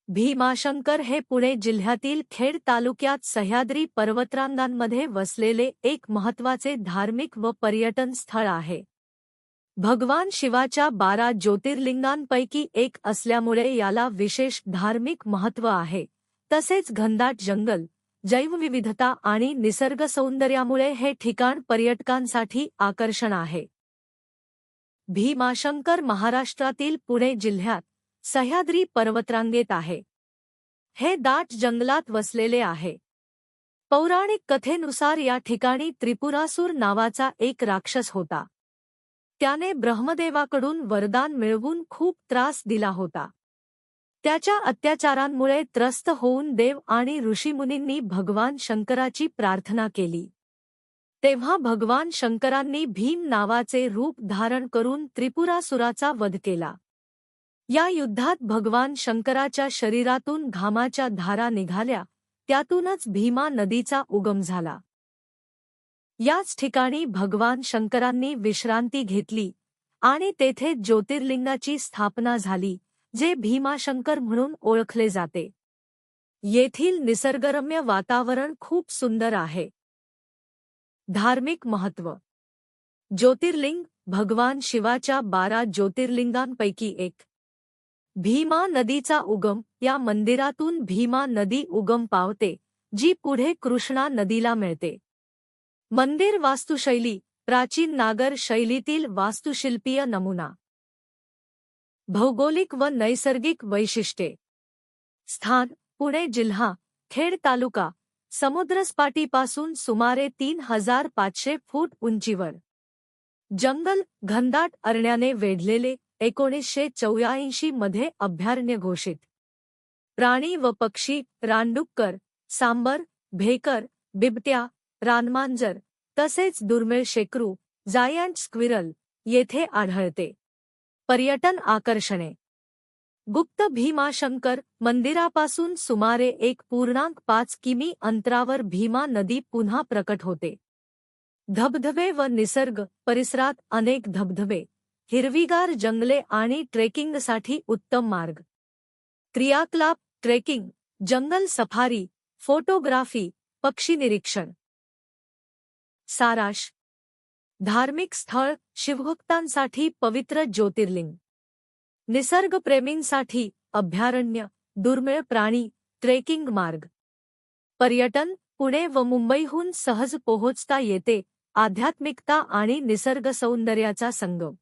भीमाशंकर हे पुणे जिल्ह्यातील खेड तालुक्यात सह्याद्री पर्वतरांगांमध्ये वसलेले एक महत्त्वाचे धार्मिक व पर्यटन स्थळ आहे. भगवान शिवाच्या 12 ज्योतिर्लिंगांपैकी एक असल्यामुळे याला विशेष धार्मिक महत्त्व आहे. तसेच घनदाट जंगल, जैवविविधता आणि निसर्गसौंदर्यामुळे हे ठिकाण पर्यटकांसाठी आकर्षण आहे. भीमाशंकर महाराष्ट्रातील पुणे जिल्ह्यात सह्याद्री पर्वतरांगेत आहे. हे दाट जंगलात वसलेले आहे. पौराणिक कथेनुसार या ठिकाणी त्रिपुरासूर नावाचा एक राक्षस होता. त्याने ब्रह्मदेवाकडून वरदान मिळवून खूप त्रास दिला होता. त्याच्या अत्याचारांमुळे त्रस्त होऊन देव आणि ऋषीमुनींनी भगवान शंकराची प्रार्थना केली. तेव्हा भगवान शंकरांनी भीम नावाचे रूप धारण करून त्रिपुरासुराचा वध केला. या युद्धात भगवान शंकराच्या शरीरातून घामाच्या धारा निघाल्या. त्यातूनच भीमा नदीचा उगम झाला. याच ठिकाणी भगवान शंकरांनी विश्रांती घेतली आणि तेथे ज्योतिर्लिंगाची स्थापना झाली, जे भीमाशंकर म्हणून ओळखले जाते. येथील निसर्गरम्य वातावरण खूप सुंदर आहे. धार्मिक महत्त्व. ज्योतिर्लिंग भगवान शिवाच्या 12 ज्योतिर्लिंगांपैकी एक. भीमा नदीचा उगम. या मंदिरातून भीमा नदी उगम पावते, जी पुढे कृष्णा नदीला मिळते. मंदिर वास्तुशैली. प्राचीन नागर शैलीतील वास्तुशिल्पीय नमुना. भौगोलिक व नैसर्गिक वैशिष्ट्ये. स्थान. पुणे जिल्हा, खेड तालुका, समुद्रसपाटीपासून सुमारे 3500 फूट उंचीवर. जंगल घनदाट अरण्याने वेढलेले. 1984 मध्ये अभयारण्य घोषित. प्राणी व पक्षी. रानडुक्कर, सांबर, भेकर, बिबट्या, रानमांजर तसेच दुर्मिळ शेकरू, जायंट स्क्विरल येथे आढळते. पर्यटन आकर्षणे. गुप्त भीमाशंकर मंदिरापासून सुमारे 1.5 किमी अंतरावर भीमा नदी पुन्हा प्रकट होते. धबधबे व निसर्ग. परिसरात अनेक धबधबे, हिरवीगार जंगले आणि ट्रेकिंगसाठी उत्तम मार्ग. क्रियाकलाप. ट्रेकिंग, जंगल सफारी, फोटोग्राफी, पक्षी निरीक्षण. सारांश. धार्मिक स्थळ, शिवभक्तांसाठी पवित्र ज्योतिर्लिंग. निसर्गप्रेमींसाठी अभयारण्य, दुर्मिळ प्राणी, ट्रेकिंग मार्ग. पर्यटन. पुणे व मुंबईहून सहज पोहोचता येते. आध्यात्मिकता आणि निसर्गसौंदर्याचा संगम.